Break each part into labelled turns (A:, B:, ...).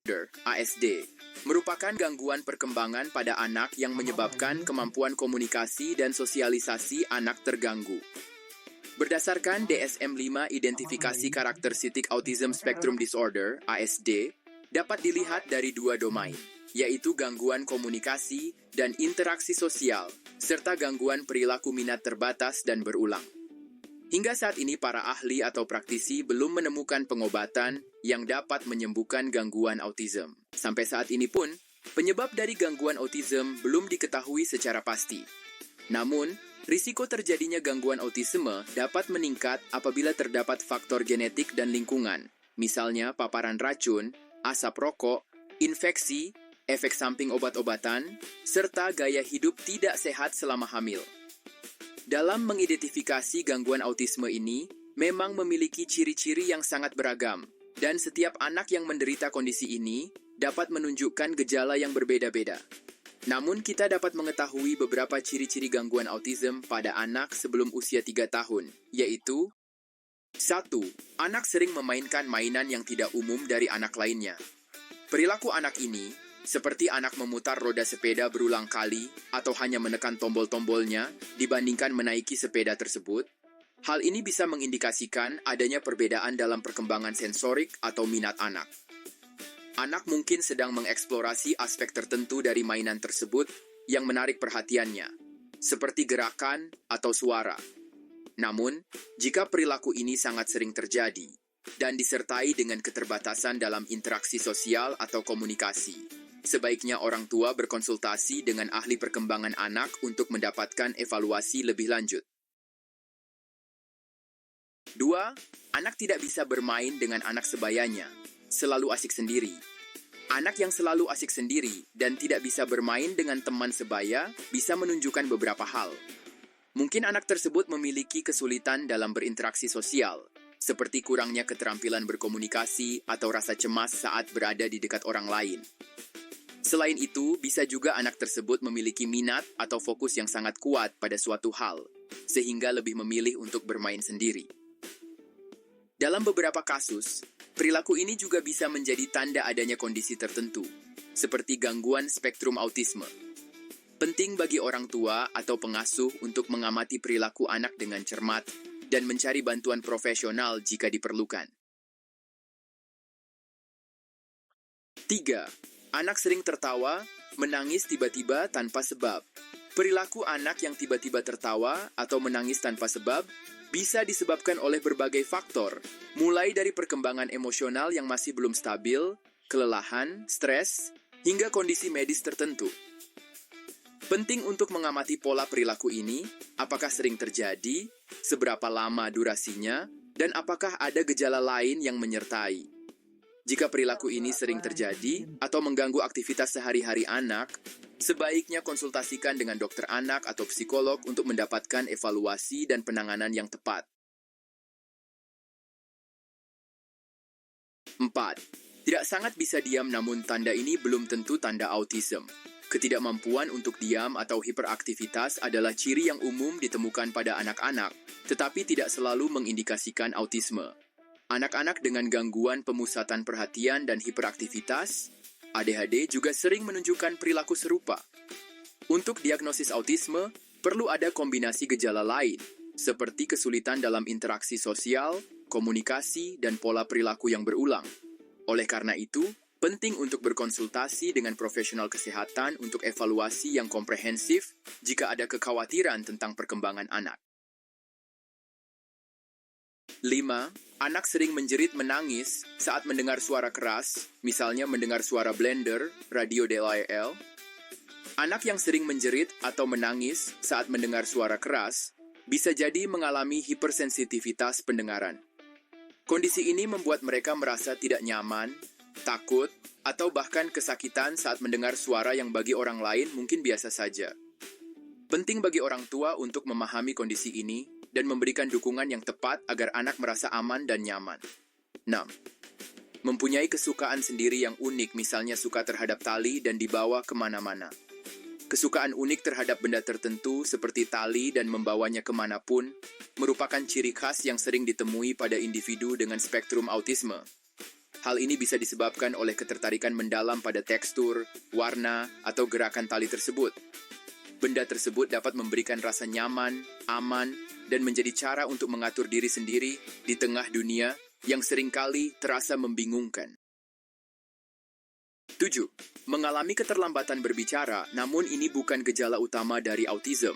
A: ASD, merupakan gangguan perkembangan pada anak yang menyebabkan kemampuan komunikasi dan sosialisasi anak terganggu. Berdasarkan DSM-5 Identifikasi Karakteristik Autism Spectrum Disorder, ASD, dapat dilihat dari dua domain, yaitu gangguan komunikasi dan interaksi sosial, serta gangguan perilaku minat terbatas dan berulang. Hingga saat ini para ahli atau praktisi belum menemukan pengobatan yang dapat menyembuhkan gangguan autism. Sampai saat ini pun, penyebab dari gangguan autism belum diketahui secara pasti. Namun, risiko terjadinya gangguan autisme dapat meningkat apabila terdapat faktor genetik dan lingkungan, misalnya paparan racun, asap rokok, infeksi, efek samping obat-obatan, serta gaya hidup tidak sehat selama hamil. Dalam mengidentifikasi gangguan autisme ini, memang memiliki ciri-ciri yang sangat beragam, dan setiap anak yang menderita kondisi ini dapat menunjukkan gejala yang berbeda-beda. Namun, kita dapat mengetahui beberapa ciri-ciri gangguan autism pada anak sebelum usia 3 tahun, yaitu 1. Anak sering memainkan mainan yang tidak umum dari anak lainnya. Perilaku anak ini seperti anak memutar roda sepeda berulang kali atau hanya menekan tombol-tombolnya dibandingkan menaiki sepeda tersebut. Hal ini bisa mengindikasikan adanya perbedaan dalam perkembangan sensorik atau minat anak. Anak mungkin sedang mengeksplorasi aspek tertentu dari mainan tersebut yang menarik perhatiannya, seperti gerakan atau suara. Namun, jika perilaku ini sangat sering terjadi dan disertai dengan keterbatasan dalam interaksi sosial atau komunikasi, sebaiknya orang tua berkonsultasi dengan ahli perkembangan anak untuk mendapatkan evaluasi lebih lanjut. 2. Anak tidak bisa bermain dengan anak sebayanya, selalu asik sendiri. Anak yang selalu asik sendiri dan tidak bisa bermain dengan teman sebaya bisa menunjukkan beberapa hal. Mungkin anak tersebut memiliki kesulitan dalam berinteraksi sosial, seperti kurangnya keterampilan berkomunikasi atau rasa cemas saat berada di dekat orang lain. Selain itu, bisa juga anak tersebut memiliki minat atau fokus yang sangat kuat pada suatu hal, sehingga lebih memilih untuk bermain sendiri. Dalam beberapa kasus, perilaku ini juga bisa menjadi tanda adanya kondisi tertentu, seperti gangguan spektrum autisme. Penting bagi orang tua atau pengasuh untuk mengamati perilaku anak dengan cermat dan mencari bantuan profesional jika diperlukan. 3. Anak sering tertawa, menangis tiba-tiba tanpa sebab. Perilaku anak yang tiba-tiba tertawa atau menangis tanpa sebab bisa disebabkan oleh berbagai faktor, mulai dari perkembangan emosional yang masih belum stabil, kelelahan, stres, hingga kondisi medis tertentu. Penting untuk mengamati pola perilaku ini, apakah sering terjadi, seberapa lama durasinya, dan apakah ada gejala lain yang menyertai. Jika perilaku ini sering terjadi atau mengganggu aktivitas sehari-hari anak, sebaiknya konsultasikan dengan dokter anak atau psikolog untuk mendapatkan evaluasi dan penanganan yang tepat. 4. Tidak sangat bisa diam namun tanda ini belum tentu tanda autism. Ketidakmampuan untuk diam atau hiperaktivitas adalah ciri yang umum ditemukan pada anak-anak, tetapi tidak selalu mengindikasikan autisme. Anak-anak dengan gangguan pemusatan perhatian dan hiperaktivitas, ADHD juga sering menunjukkan perilaku serupa. Untuk diagnosis autisme, perlu ada kombinasi gejala lain, seperti kesulitan dalam interaksi sosial, komunikasi, dan pola perilaku yang berulang. Oleh karena itu, penting untuk berkonsultasi dengan profesional kesehatan untuk evaluasi yang komprehensif jika ada kekhawatiran tentang perkembangan anak. 5. Anak sering menjerit menangis saat mendengar suara keras, misalnya mendengar suara blender, radio DLL. Anak yang sering menjerit atau menangis saat mendengar suara keras bisa jadi mengalami hipersensitivitas pendengaran. Kondisi ini membuat mereka merasa tidak nyaman, takut, atau bahkan kesakitan saat mendengar suara yang bagi orang lain mungkin biasa saja. Penting bagi orang tua untuk memahami kondisi ini dan memberikan dukungan yang tepat agar anak merasa aman dan nyaman. 6. Mempunyai kesukaan sendiri yang unik, misalnya suka terhadap tali dan dibawa kemana-mana. Kesukaan unik terhadap benda tertentu seperti tali dan membawanya kemanapun merupakan ciri khas yang sering ditemui pada individu dengan spektrum autisme. Hal ini bisa disebabkan oleh ketertarikan mendalam pada tekstur, warna, atau gerakan tali tersebut. Benda tersebut dapat memberikan rasa nyaman, aman, dan menjadi cara untuk mengatur diri sendiri di tengah dunia yang seringkali terasa membingungkan. 7. Mengalami keterlambatan berbicara, namun ini bukan gejala utama dari autism.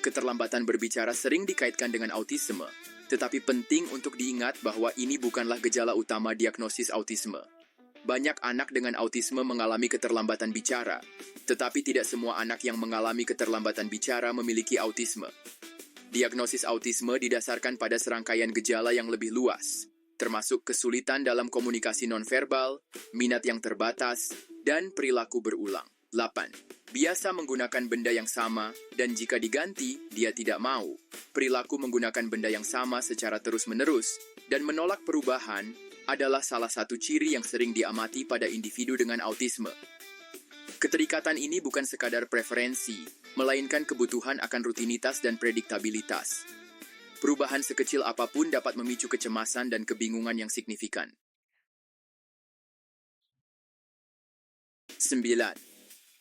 A: Keterlambatan berbicara sering dikaitkan dengan autisme, tetapi penting untuk diingat bahwa ini bukanlah gejala utama diagnosis autisme. Banyak anak dengan autisme mengalami keterlambatan bicara, tetapi tidak semua anak yang mengalami keterlambatan bicara memiliki autisme. Diagnosis autisme didasarkan pada serangkaian gejala yang lebih luas, termasuk kesulitan dalam komunikasi nonverbal, minat yang terbatas, dan perilaku berulang. 8. Biasa menggunakan benda yang sama, dan jika diganti, dia tidak mau. Perilaku menggunakan benda yang sama secara terus-menerus, dan menolak perubahan, adalah salah satu ciri yang sering diamati pada individu dengan autisme. Keterikatan ini bukan sekadar preferensi, melainkan kebutuhan akan rutinitas dan prediktabilitas. Perubahan sekecil apapun dapat memicu kecemasan dan kebingungan yang signifikan. 9.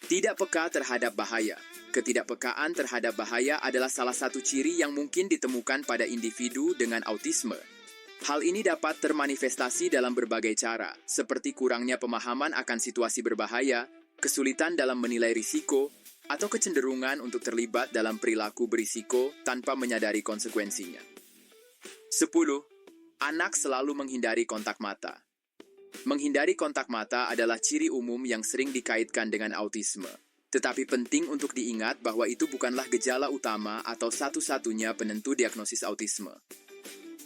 A: Tidak peka terhadap bahaya. Ketidakpekaan terhadap bahaya adalah salah satu ciri yang mungkin ditemukan pada individu dengan autisme. Hal ini dapat termanifestasi dalam berbagai cara, seperti kurangnya pemahaman akan situasi berbahaya, kesulitan dalam menilai risiko, atau kecenderungan untuk terlibat dalam perilaku berisiko tanpa menyadari konsekuensinya. 10. Anak selalu menghindari kontak mata. Menghindari kontak mata adalah ciri umum yang sering dikaitkan dengan autisme. Tetapi penting untuk diingat bahwa itu bukanlah gejala utama atau satu-satunya penentu diagnosis autisme.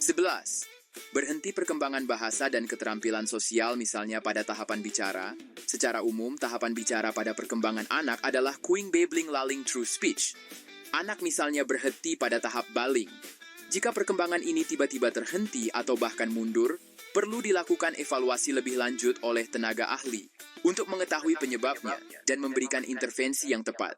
A: 11. Berhenti perkembangan bahasa dan keterampilan sosial misalnya pada tahapan bicara. Secara umum, tahapan bicara pada perkembangan anak adalah cooing, babbling, lulling through speech. Anak misalnya berhenti pada tahap baling. Jika perkembangan ini tiba-tiba terhenti atau bahkan mundur, perlu dilakukan evaluasi lebih lanjut oleh tenaga ahli untuk mengetahui penyebabnya dan memberikan intervensi yang tepat.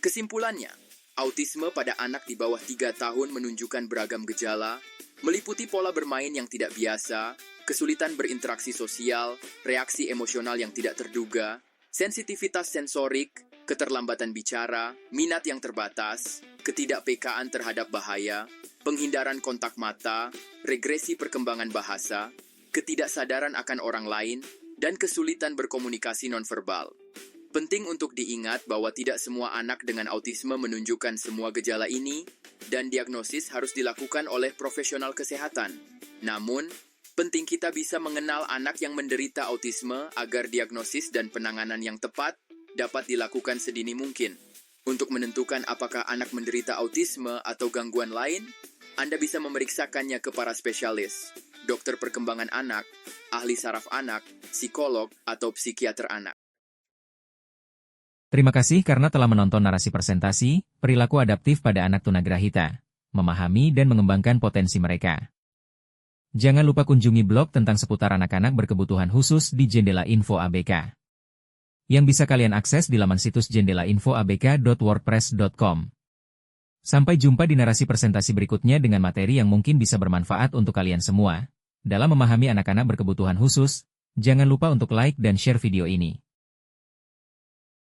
A: Kesimpulannya, autisme pada anak di bawah 3 tahun menunjukkan beragam gejala, meliputi pola bermain yang tidak biasa, kesulitan berinteraksi sosial, reaksi emosional yang tidak terduga, sensitivitas sensorik, keterlambatan bicara, minat yang terbatas, ketidakpekaan terhadap bahaya, penghindaran kontak mata, regresi perkembangan bahasa, ketidaksadaran akan orang lain, dan kesulitan berkomunikasi nonverbal. Penting untuk diingat bahwa tidak semua anak dengan autisme menunjukkan semua gejala ini, dan diagnosis harus dilakukan oleh profesional kesehatan. Namun, penting kita bisa mengenal anak yang menderita autisme agar diagnosis dan penanganan yang tepat dapat dilakukan sedini mungkin. Untuk menentukan apakah anak menderita autisme atau gangguan lain, Anda bisa memeriksakannya ke para spesialis, dokter perkembangan anak, ahli saraf anak, psikolog, atau psikiater anak.
B: Terima kasih karena telah menonton narasi presentasi, perilaku adaptif pada anak tunagrahita, memahami dan mengembangkan potensi mereka. Jangan lupa kunjungi blog tentang seputar anak-anak berkebutuhan khusus di Jendela Info ABK, yang bisa kalian akses di laman situs jendelainfoabk.wordpress.com. Sampai jumpa di narasi presentasi berikutnya dengan materi yang mungkin bisa bermanfaat untuk kalian semua. Dalam memahami anak-anak berkebutuhan khusus, jangan lupa untuk like dan share video ini.